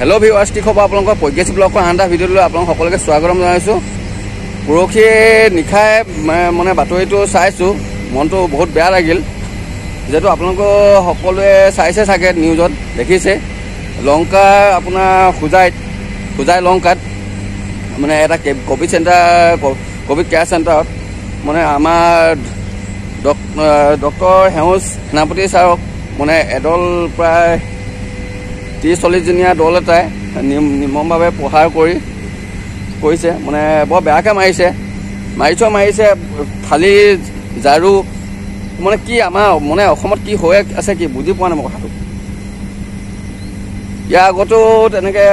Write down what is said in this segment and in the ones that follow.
Hello viewers কি খবৰ আপোনালোকৰ পগ্ৰেছিভ ব্লগৰ আনটা ভিডিঅ'লৈ আপোনালোক সকলোকে স্বাগতম জনাইছোঁ। পৰহি নিশাই মানে বাতৰিটো চাইছোঁ, মনটো বহুত বেয়া লাগিল। যেহেতু আপোনালোক সকলোৱে চাইছে চাগে, নিউজত দেখিছে লংকা আপোনাৰ খুজাই লংকাত মানে এটা কোভিড কেয়াৰ চেণ্টাৰত মানে আমাৰ ডক্টৰ সেউজ সেনাপতি ছাৰক মানে এডল প্ৰায় 30-40 জনীয়া দল এটাই নিৰ্মমভাৱে প্ৰহাৰ কৰিছে। মানে বৰ বেয়াকৈ মাৰিছে থালি ঝাৰু মানে কি আমাৰ মানে অসমত কি হৈ আছে কি বুজি পোৱা নাই মই কথাটো। ইয়াৰ আগতো তেনেকৈ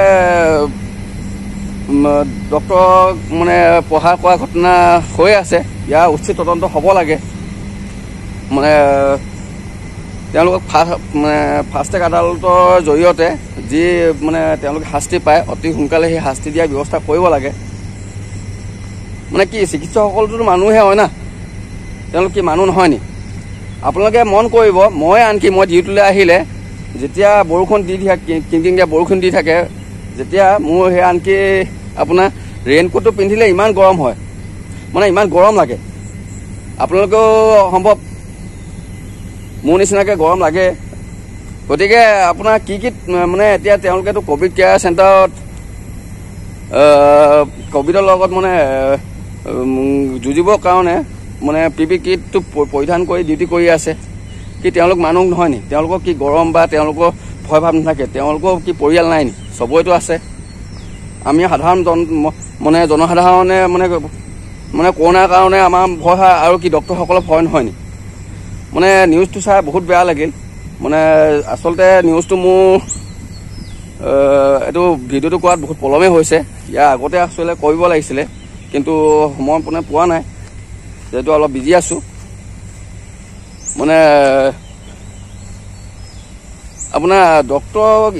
ডক্টৰক মানে প্ৰহাৰ কৰা ঘটনা হৈ আছে। ইয়াৰ উচিত তদন্ত হ'ব লাগে। মানে তেওঁলোকক ফাষ্ট ট্ৰেক আদালতৰ জৰিয়তে যি মানে তেওঁলোকে শাস্তি পায় অতি সোনকালে সেই শাস্তি দিয়াৰ ব্যৱস্থা কৰিব লাগে। মানে কি চিকিৎসকসকলতো মানুহে হয় না, তেওঁলোক কি মানুহ নহয় নি? আপোনালোকে মন কৰিব, মই ডিউটিলৈ আহিলে যেতিয়া বৰষুণ দি থাকে, কিনকিনকৈ বৰষুণ দি থাকে, যেতিয়া মোৰ সেই আনকি আপোনাৰ ৰেইনকোটটো পিন্ধিলে ইমান গৰম হয়, মানে ইমান গৰম লাগে। আপোনালোকেও সম্ভৱ মোৰ নিচিনাকৈ গৰম লাগে। গতিকে আপোনাৰ কি মানে এতিয়া তেওঁলোকেতো কোভিড কেয়াৰ চেণ্টাৰত কোভিডৰ লগত মানে যুঁজিবৰ কাৰণে মানে PPE কিটটো পৰিধান কৰি ডিউটি কৰি আছে। কি তেওঁলোক মানুহ নহয় নি? তেওঁলোকৰ কি গৰম বা তেওঁলোকৰ ভয় ভাৱ নাথাকে? তেওঁলোকৰ কি পৰিয়াল নাই নি? চবৰেতো আছে। আমি সাধাৰণ জনসাধাৰণে মানে কৰোণাৰ কাৰণে আমাৰ ভয় হয়, আৰু কি ডক্টৰসকলৰ ভয় নহয় নি? মানে নিউজটো চাই বহুত বেয়া লাগিল। মানে আচলতে নিউজটো মোৰ এইটো ভিডিঅ'টো কৰাত বহুত পলমেই হৈছে। ইয়াৰ আগতে আচলতে কৰিব লাগিছিলে, কিন্তু সময় পোৱা নাই, যিহেতু অলপ বিজি আছোঁ। মানে আপোনাৰ ডক্টৰক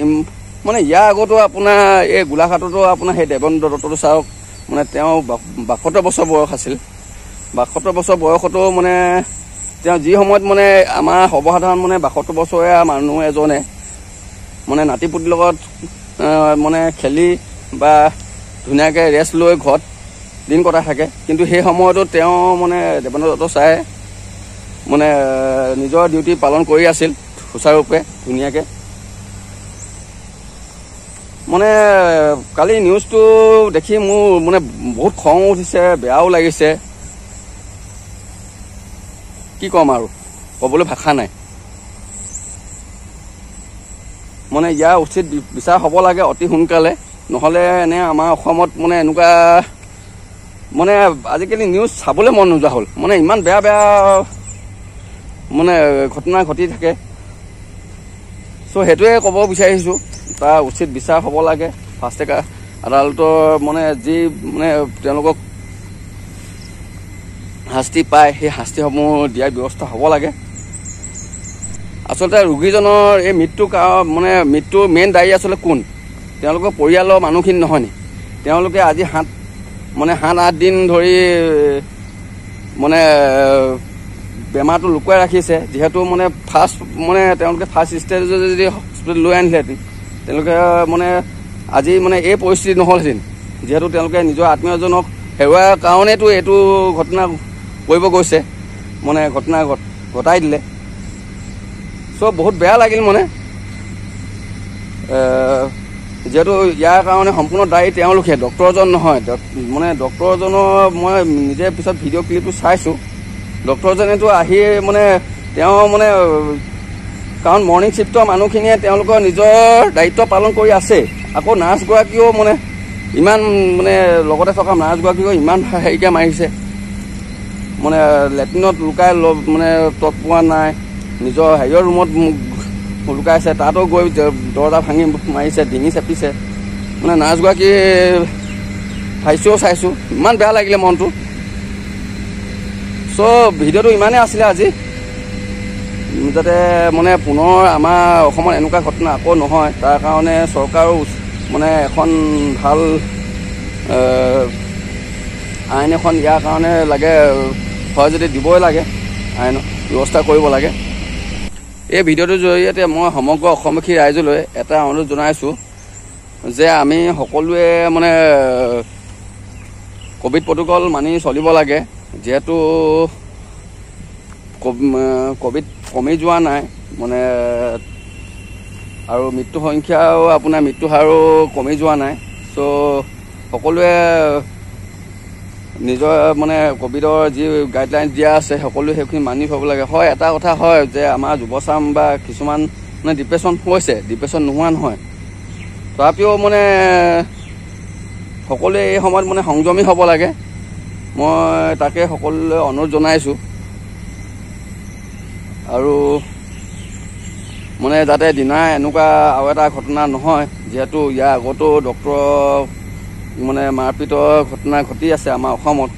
মানে ইয়াৰ আগতো আপোনাৰ এই গোলাঘাটতো আপোনাৰ সেই দেৱেন্দ্ৰ দত্ত ছাৰক মানে তেওঁ 72 বছৰ বয়স আছিল। 72 বছৰ বয়সতো মানে তেওঁ যি সময়ত মানে আমাৰ সৰ্বসাধাৰণ মানে 72 বছৰীয়া মানুহ এজনে মানে নাতিপুতিৰ লগত মানে খেলি বা ধুনীয়াকৈ ৰেষ্ট লৈ ঘৰত দিন কটাই থাকে, কিন্তু সেই সময়তো তেওঁ মানে দেৱেন্দ্ৰ দত্ত ছাৰে মানে নিজৰ ডিউটি পালন কৰি আছিল সুচাৰুৰূপে ধুনীয়াকৈ। মানে কালি নিউজটো দেখি মোৰ মানে বহুত খং উঠিছে, বেয়াও লাগিছে। কি ক'ম আৰু, ক'বলৈ ভাষা নাই। মানে ইয়াৰ উচিত বিচাৰ হ'ব লাগে অতি সোনকালে, নহ'লে এনে আমাৰ অসমত মানে এনেকুৱা মানে আজিকালি নিউজ চাবলৈ মন নোযোৱা হ'ল। মানে ইমান বেয়া মানে ঘটনা ঘটি থাকে। চ' সেইটোৱে ক'ব বিচাৰিছোঁ, তাৰ উচিত বিচাৰ হ'ব লাগে। ফাষ্ট ট্ৰেক আদালতৰ মানে যি মানে তেওঁলোকক শাস্তি পায়, সেই শাস্তিসমূহ দিয়াৰ ব্যৱস্থা হ'ব লাগে। আচলতে ৰোগীজনৰ এই মৃত্যুৰ মেইন দায়ী আচলতে কোন? তেওঁলোকৰ পৰিয়ালৰ মানুহখিনি নহয় নি? তেওঁলোকে আজি 7-8 দিন ধৰি মানে বেমাৰটো লুকুৱাই ৰাখিছে। যিহেতু মানে তেওঁলোকে ফাৰ্ষ্ট ষ্টেজত যদি হস্পিটেল লৈ আনিলেহেঁতেন, তেওঁলোকে মানে আজি মানে এই পৰিস্থিতি নহ'লহেঁতেন। যিহেতু তেওঁলোকে নিজৰ আত্মীয়জনক হেৰুৱাৰ কাৰণেতো এইটো ঘটনা কৰিব গৈছে, মানে ঘটনা ঘটাই দিলে। চ' বহুত বেয়া লাগিল। মানে যিহেতু ইয়াৰ কাৰণে সম্পূৰ্ণ দায়ী তেওঁলোকে, ডক্টৰজন নহয়। মানে ডক্টৰজনৰ মই নিজে পিছত ভিডিঅ' ক্লিপটো চাইছোঁ। ডক্টৰজনেতো আহি মানে তেওঁ মানে কাৰণ মৰ্ণিং শ্বিফ্টৰ মানুহখিনিয়ে তেওঁলোকৰ নিজৰ দায়িত্ব পালন কৰি আছে। আকৌ নাৰ্ছগৰাকীও মানে ইমান মানে লগতে থকা নাৰ্ছগৰাকীও ইমান হেৰিকৈ মাৰিছে। মানে লেট্ৰিনত লুকাই মানে তত পোৱা নাই, নিজৰ হেৰিয়ৰ ৰুমত লুকাইছে, তাতো গৈ দৰজা ভাঙি মাৰিছে, ডিঙি চেপিছে। মানে নাৰ্ছগৰাকী চাইছোঁ, ইমান বেয়া লাগিলে মনটো। চ' ভিডিঅ'টো ইমানেই আছিলে আজি, যাতে মানে পুনৰ আমাৰ অসমত এনেকুৱা ঘটনা আকৌ নহয়, তাৰ কাৰণে চৰকাৰো মানে এখন ভাল আইন এখন ইয়াৰ কাৰণে লাগে, হয় যদি দিবই লাগে, আইন ব্যৱস্থা কৰিব লাগে। এই ভিডিঅ'টোৰ জৰিয়তে মই সমগ্ৰ অসমবাসী ৰাইজলৈ এটা অনুৰোধ জনাইছোঁ যে আমি সকলোৱে মানে কোভিড প্ৰট'কল মানি চলিব লাগে, যিহেতু কোভিড কমি যোৱা নাই মানে, আৰু মৃত্যু সংখ্যাও আপোনাৰ মৃত্যু হাৰো কমি যোৱা নাই। চ' সকলোৱে নিজৰ মানে কোভিডৰ যি গাইডলাইন দিয়া আছে সকলোৱে সেইখিনি মানি থ'ব লাগে। হয়, এটা কথা হয় যে আমাৰ যুৱচাম বা কিছুমান মানে ডিপ্ৰেশ্যন হৈছে, ডিপ্ৰেশ্যন নোহোৱা নহয়, তথাপিও মানে সকলোৱে এই সময়ত মানে সংযমী হ'ব লাগে। মই তাকে সকলোলৈ অনুৰোধ জনাইছোঁ, আৰু মানে যাতে দিনা এনেকুৱা আৰু এটা ঘটনা নহয়, যিহেতু ইয়াৰ আগতো ডক্তৰক মানে মাৰপিটৰ ঘটনা ঘটি আছে আমাৰ অসমত।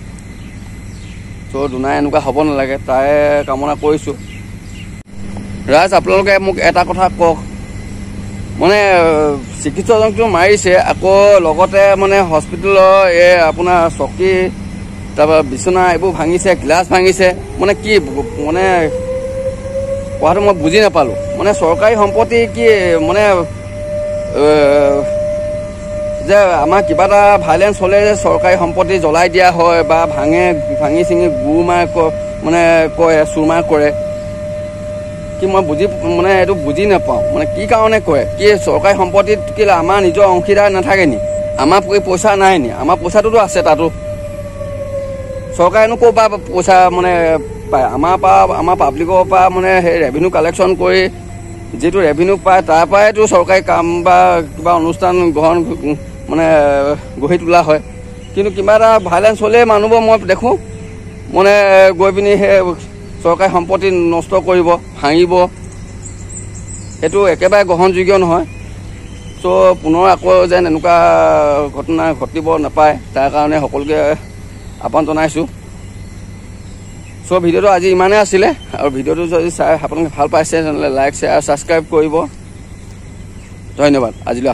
চ' দুনাই এনেকুৱা হ'ব নালাগে, তাই কামনা কৰিছোঁ। ৰাইজ, আপোনালোকে মোক এটা কথা কওক, মানে চিকিৎসকজনকটো মাৰিছে, আকৌ লগতে মানে হস্পিটেলৰ আপোনাৰ চকী, তাৰপৰা বিচনা এইবোৰ ভাঙিছে, গ্লাছ ভাঙিছে, মানে কি মানে কথাটো মই বুজি নাপালোঁ। মানে চৰকাৰী সম্পত্তি কি মানে যে আমাৰ কিবা এটা ভাইলেঞ্চ হ'লে যে চৰকাৰী সম্পত্তি জ্বলাই দিয়া হয় বা ভাঙি চিঙি গুৰমাৰ মানে কয়, চুৰমাৰ কৰে, কি মই মানে এইটো বুজি নাপাওঁ। মানে কি কাৰণে কয়, কি চৰকাৰী সম্পত্তিত কি আমাৰ নিজৰ অংশীদাৰ নাথাকে নি? আমাৰ পইচা নাই নি? আমাৰ পইচাটোতো আছে তাতো। চৰকাৰেনো ক'ৰ পৰা পইচা মানে পায়? আমাৰ পাব্লিকৰ পৰা মানে সেই ৰেভিনিউ কালেকশ্যন কৰি যিটো ৰেভিনিউ পায় তাৰ পৰাইতো চৰকাৰী কাম বা কিবা অনুষ্ঠান গ্ৰহণ মানে গঢ়ি তোলা হয়। কিন্তু কিবা এটা ভাইলেঞ্চ হ'লেই মানুহবোৰ মই দেখোঁ মানে গৈ পিনি সেই চৰকাৰী সম্পত্তি নষ্ট কৰিব, ভাঙিব, সেইটো একেবাৰে গ্ৰহণযোগ্য নহয়। চ' পুনৰ আকৌ যেন এনেকুৱা ঘটনা ঘটিব নাপায়, তাৰ কাৰণে সকলোকে আহ্বান জনাইছোঁ। চ' ভিডিঅ'টো আজি ইমানেই আছিলে, আৰু ভিডিঅ'টো যদি চাই আপোনালোকে ভাল পাইছে তেনেহ'লে লাইক, শ্বেয়াৰ, ছাবস্ক্ৰাইব কৰিব। ধন্যবাদ। আজিলৈ